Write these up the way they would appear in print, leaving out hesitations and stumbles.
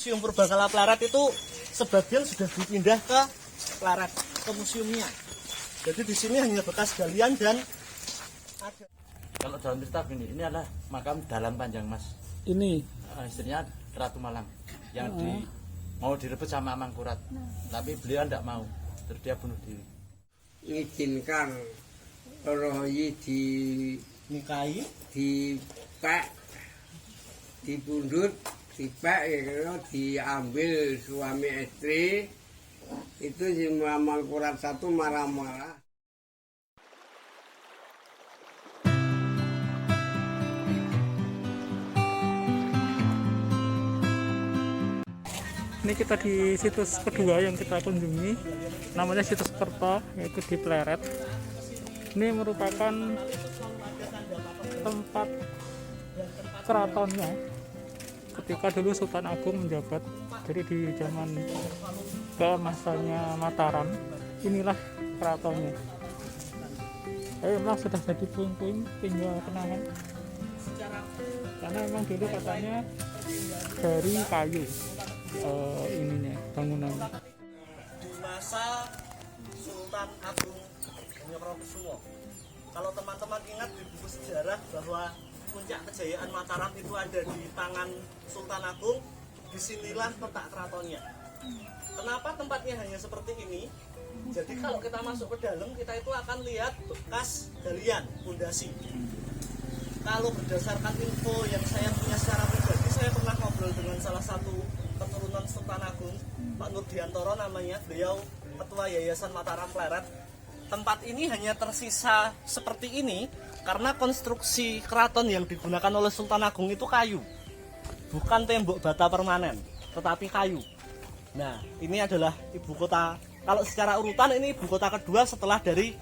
Museum Purbakala Pleret itu sebagian sudah dipindah ke Pleret, ke museumnya. Jadi di sini hanya bekas galian dan ada. Kalau dalam cerita gini, ini adalah makam Dalan Panjang Mas. Ini Istrinya Ratu Malang yang mau direbut sama Mangkurat, tapi beliau tidak mau, terus dia bunuh diri. Ngizinkan Royi Nikahi, dipek, dibundut, dipek, ya, diambil suami istri. Itu si Mangkurat satu marah-marah. ini kita di situs kedua yang kita kunjungi, namanya situs Kerto, yaitu di Pleret. Ini merupakan tempat keratonnya ketika dulu Sultan Agung menjabat. Jadi di zaman keemasannya Mataram, inilah keratonnya. Memang sudah jadi puing-puing, tinggal kenangan. Karena memang dulu katanya dari kayu ininya, bangunannya. di masa Sultan Agung Hamengkubuwono. Kalau teman-teman ingat di buku sejarah bahwa puncak kejayaan Mataram itu ada di tangan Sultan Agung, disinilah letak keratonnya. Kenapa tempatnya hanya seperti ini? Jadi kalau kita masuk ke dalam, kita itu akan lihat bekas galian, pondasi. Kalau berdasarkan info yang saya punya secara pribadi, saya pernah ngobrol dengan salah satu keturunan Sultan Agung, Pak Nurdiantoro namanya, beliau ketua Yayasan Mataram Pleret. Tempat ini hanya tersisa seperti ini karena konstruksi keraton yang digunakan oleh Sultan Agung itu kayu, bukan tembok bata permanen, tetapi kayu. Nah, ini adalah ibu kota. Kalau secara urutan ini ibu kota kedua setelah dari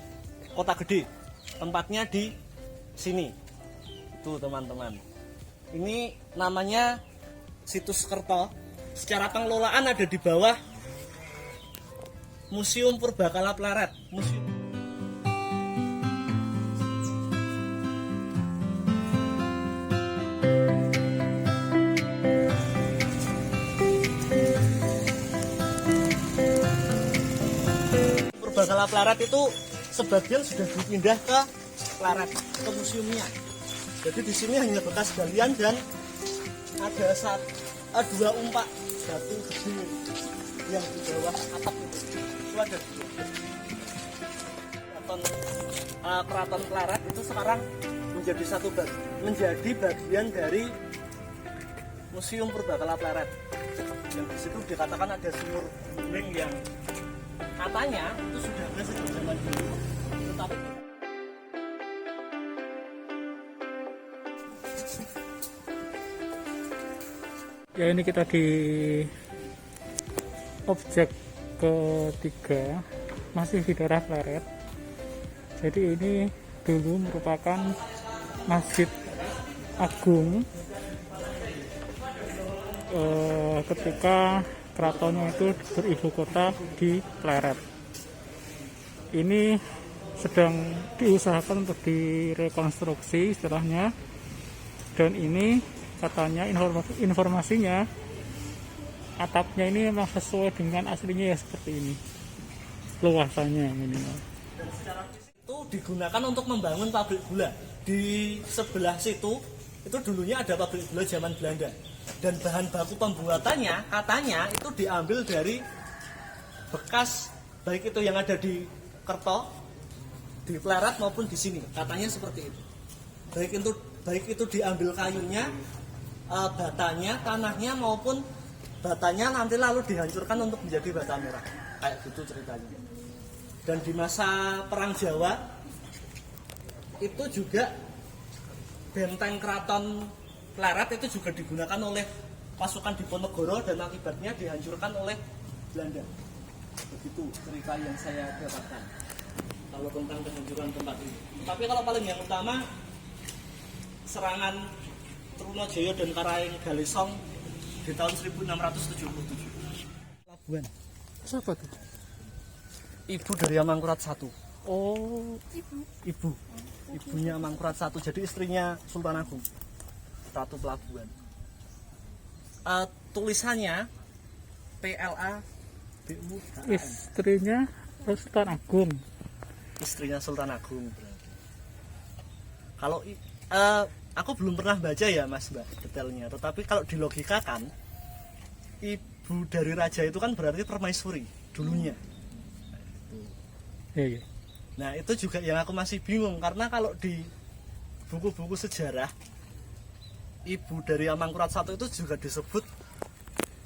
Kota Gede. Tempatnya di sini. Itu teman-teman. Ini namanya situs Kerto. Secara pengelolaan ada di bawah Museum Purbakala Pleret. Museum. Purbakala Pleret itu sebagian sudah dipindah ke Pleret, ke museumnya. Jadi di sini hanya bekas galian dan ada dua umpak batu gede yang di bawah atap itu ada keraton Pleret itu sekarang menjadi menjadi bagian dari Museum Purbakala Pleret. Yang di situ dikatakan ada sumur bening yang katanya itu sudah ada sejak zaman dulu, tetapi Ya, ini kita di objek ketiga, masih di daerah Pleret. Jadi ini dulu merupakan Masjid Agung ketika keratonnya itu beribu kota di Pleret. Ini sedang diusahakan untuk direkonstruksi istilahnya, dan ini katanya informasinya atapnya ini memang sesuai dengan aslinya ya, seperti ini luasannya minimal. dan secara fisik itu digunakan untuk membangun pabrik gula. Di sebelah situ itu dulunya ada pabrik gula zaman Belanda, dan bahan baku pembuatannya katanya itu diambil dari bekas, baik itu yang ada di Kerto, di Pleret maupun di sini, katanya seperti itu. Baik itu diambil kayunya, batanya, tanahnya maupun batanya nanti lalu dihancurkan untuk menjadi bata merah, kayak gitu ceritanya. Dan di masa Perang Jawa itu juga benteng keraton Pleret itu juga digunakan oleh pasukan Diponegoro dan akibatnya dihancurkan oleh Belanda. Begitu cerita yang saya dapatkan kalau tentang kehancuran tempat ini. Tapi kalau paling yang utama, serangan Trunajaya dan Karaeng Galesong di tahun 1677. Labuan. Siapa tuh? Ibu dari Amangkurat I. Oh, Ibunya Amangkurat I, jadi istrinya Sultan Agung, Ratu Pelabuhan. tulisannya PLA BU Istrinya Sultan Agung. istrinya Sultan Agung berarti. Kalau aku belum pernah baca ya Mas Mbak detailnya, tetapi kalau dilogikakan ibu dari raja itu kan berarti permaisuri dulunya. Iya. Nah itu juga yang aku masih bingung, karena kalau di buku-buku sejarah ibu dari Amangkurat I itu juga disebut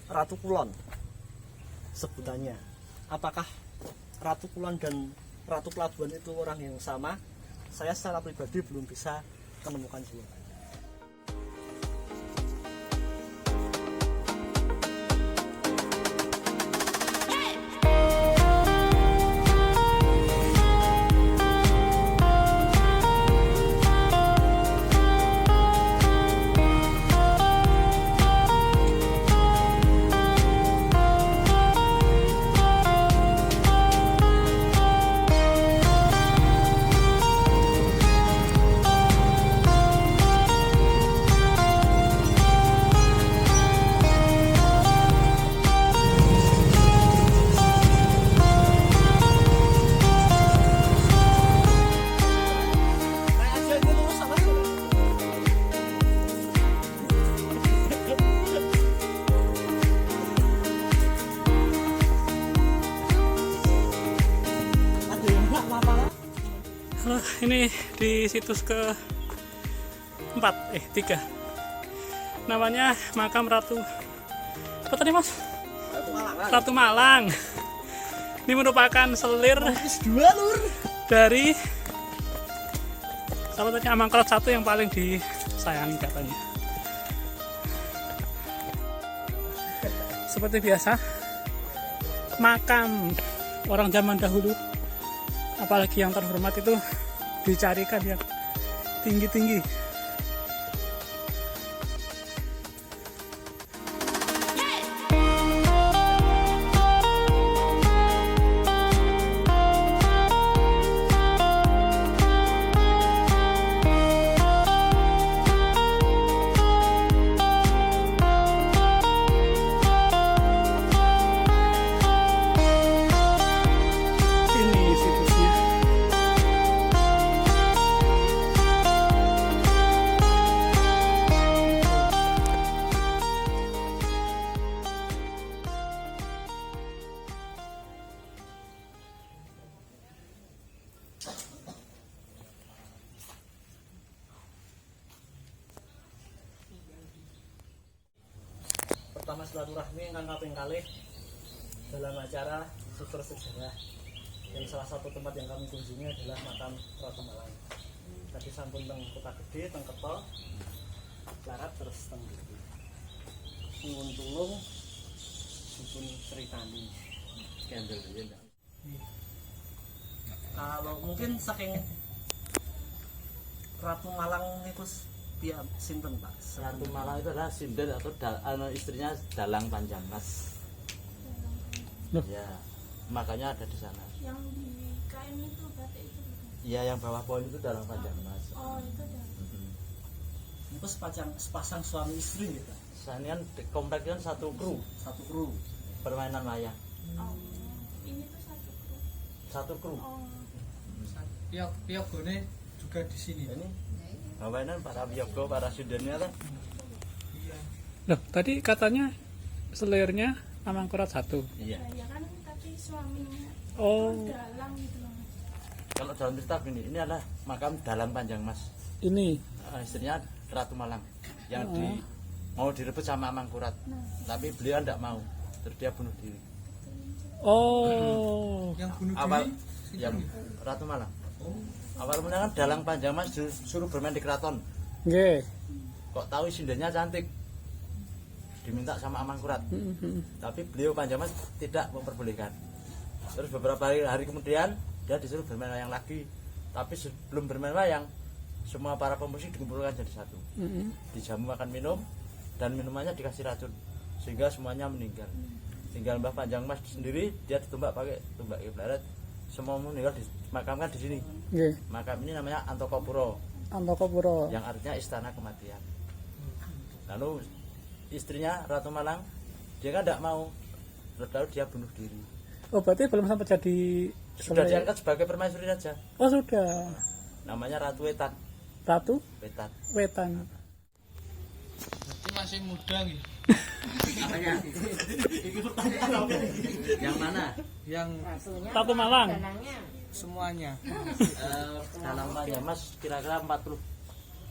Ratu Kulon sebutannya. Apakah Ratu Kulon dan Ratu Pelabuhan itu orang yang sama? Saya secara pribadi belum bisa menemukan jawaban. Ini di situs ke 3 namanya makam Ratu apa tadi Mas? Ratu Malang. Ini merupakan selir dari salah satunya Amangkurat I yang paling disayangi katanya. Seperti biasa makam orang zaman dahulu, apalagi yang terhormat itu dicarikan yang tinggi-tinggi. Ini situsnya. Pertama silaturahmi ingkang kaping kalih dalam acara Sutera Sejarah, dan salah satu tempat yang kami kunjungi adalah makam Ratu Malang. Tadi sampun teng Kota Gede, teng Keto, Larat, terus teng Gede. Nyuwun tulung dipun critani. Skandal ya enggak? Kalau mungkin saking Ratu Malang itu pihak sinten Pak? Ratu Malang itu adalah sinden atau istrinya Dalang Panjang Mas. Loh. Ya, makanya ada di sana. Yang di kain itu batik itu bukan? Iya, yang bawah pohon itu Dalang Panjang Mas. Oh itu dah. Itu sepasang suami istri gitu. Sanian komplek kan satu kru Satu kru. permainan wayang. Oh ini tuh satu grup. Satu kru. Oh Piagone juga di sini. Ini permainan para biyogo, para sudennya kan. Loh, tadi katanya selirnya Amangkurat I. Iya. ya kan tapi suaminya Oh, dalang gitu loh Mas. Kalau dalam cerita ini adalah makam Dalang Panjang Mas. ini. Istrinya Ratu Malang yang mau direbut sama Amangkurat, tapi beliau tidak mau, terus dia bunuh diri. Oh, Yang bunuh Awal diri yang Ratu Malang. Awal mulanya kan Dalang Panjang Mas disuruh bermain di keraton. nggih. Kok tahu sindennya cantik, diminta sama Amangkurat, tapi beliau Panjang Mas tidak memperbolehkan. Terus beberapa hari kemudian dia disuruh bermain wayang lagi, tapi sebelum bermain wayang semua para pemusik dikumpulkan jadi satu, dijamu makan minum, dan minumannya dikasih racun sehingga semuanya meninggal. Tinggal Mbah Panjang Mas sendiri, dia ditumbak pakai tumbak kiblat, semua meninggal dimakamkan di sini. Nggih. Makam ini namanya Antokopuro, Antokopuro. yang artinya istana kematian. Lalu istrinya Ratu Malang, dia kan tidak mau, lalu dia bunuh diri. Oh berarti belum sampai jadi Sudah diangkat sebagai permaisuri raja, Oh sudah. namanya Ratu Wetan. Ratu Wetan. Wetan. Ini masih muda nih. Yang mana? Yang Ratu Malang. semuanya. Dalam Mas kira-kira 40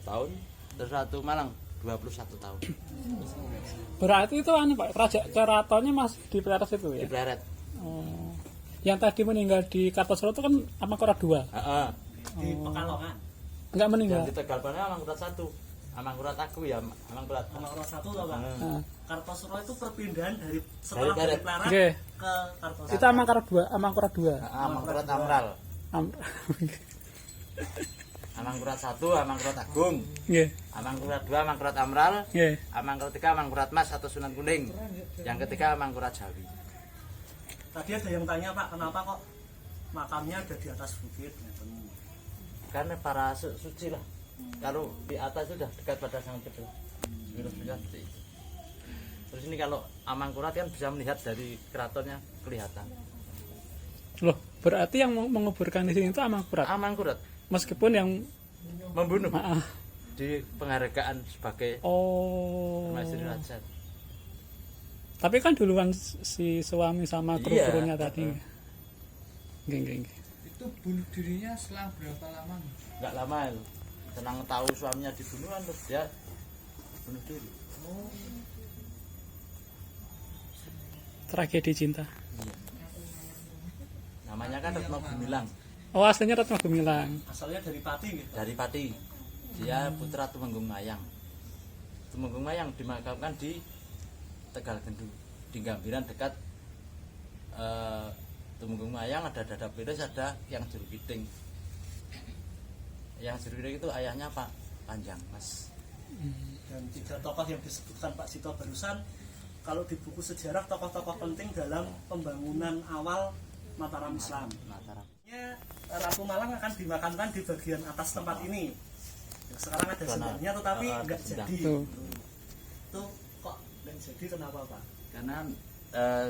tahun, terus Ratu Malang 21 tahun. Berarti itu anu Pak, Raja Keratonnya masih di Pleret itu ya? Di Pleret. Oh. Yang tadi meninggal di Kartosuro itu kan Amangkurat 2. Heeh. Di Pekalongan. Enggak meninggal. Yang di Tegalpannya Amangkurat 1. Amangkurat aku ya, Amangkurat. Nomor 1 loh Pak. Nah, Kartosuro itu perpindahan dari setelah Dari dari Pleret Oke. ke Kartosuro. Itu Amangkurat 2, Amangkurat 2. Amangkurat Amral. Amangkurat 1, Amangkurat Agung. Nggih. Amangkurat 2, Amangkurat Amral. Nggih. Amangkurat 3, Amangkurat Mas atau Sunan Kuning. Yang ketiga Amangkurat Jawi. Tadi ada yang tanya Pak, kenapa kok makamnya ada di atas bukit? Karena para suci lah. Kalau di atas sudah dekat pada sang kedua. Terus ini kalau Amangkurat kan bisa melihat dari keratonnya kelihatan. Loh, berarti yang menguburkan di sini itu Amangkurat. Amangkurat Meskipun yang membunuh maaf. di penghargaan sebagai Oh. permaisuri raja. Tapi kan duluan si suami sama Iya. kru-krunya tadi. Nggih. Itu bunuh dirinya selang berapa lama nih? Nggak lama itu. Tenang tahu suaminya dibunuh kan terus dia bunuh diri. Tragedi cinta. Namanya kan Retno Gumilang Oh, aslinya Retno Gumilang. Asalnya dari Pati gitu. dari Pati. Dia putra Tumenggung Mayang. Tumenggung Mayang dimakamkan di Tegal Gendu, di Gambiran dekat Tumenggung Mayang ada Dadap Beres, ada yang Juru Kiting. Yang Juru Kiting itu ayahnya Pak Panjang Mas. Dan 3 tokoh yang disebutkan Pak Sito barusan, kalau di buku sejarah tokoh-tokoh penting dalam pembangunan awal Mataram Islam. Mataram. Ratu Malang akan dimakamkan di bagian atas tempat ini. Sekarang ada sendalnya tetapi nggak sendal. jadi. Tuh. Itu kok nggak jadi kenapa Pak? Karena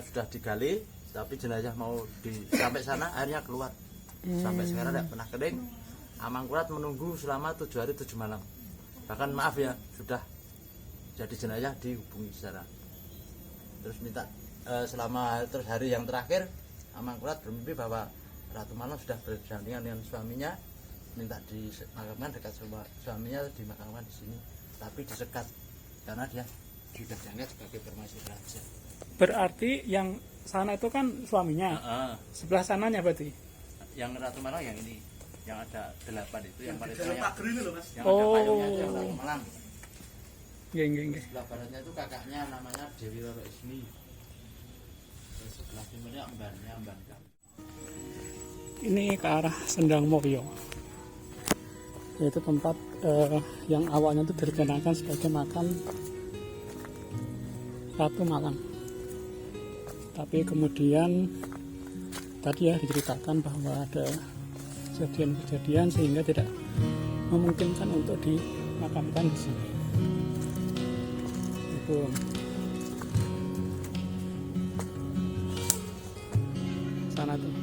sudah digali, tapi jenazah mau sampai sana airnya keluar. Sampai sekarang tidak pernah kering. Amangkurat menunggu selama 7 hari 7 malam. Bahkan maaf ya, sudah jadi jenazah dihubungi secara. Terus minta selama terus hari yang terakhir Amangkurat bermimpi bahwa Ratu Malang sudah berdampingan dengan suaminya, minta dimakamkan dekat suaminya, dimakamkan di sini, tapi disekat karena dia sudah diangkat sebagai permaisuri raja. Berarti yang sana itu kan suaminya. Sebelah sananya berarti. Yang Ratu Malang yang ini, yang ada 8 itu, yang paling Jalur yang, pagar ini loh Mas. yang ada payungnya itu yang Ratu Malang. Nggih. Sebelah baratnya itu kakaknya namanya Dewi Roro Ismi. Terus sebelah timurnya embannya Emban Kami. Ini ke arah Sendang Mulyo, yaitu tempat yang awalnya itu direncanakan sebagai makam Ratu Malang. Tapi kemudian tadi ya diceritakan bahwa ada kejadian-kejadian sehingga tidak memungkinkan untuk dimakamkan di sini. Itu sana tuh.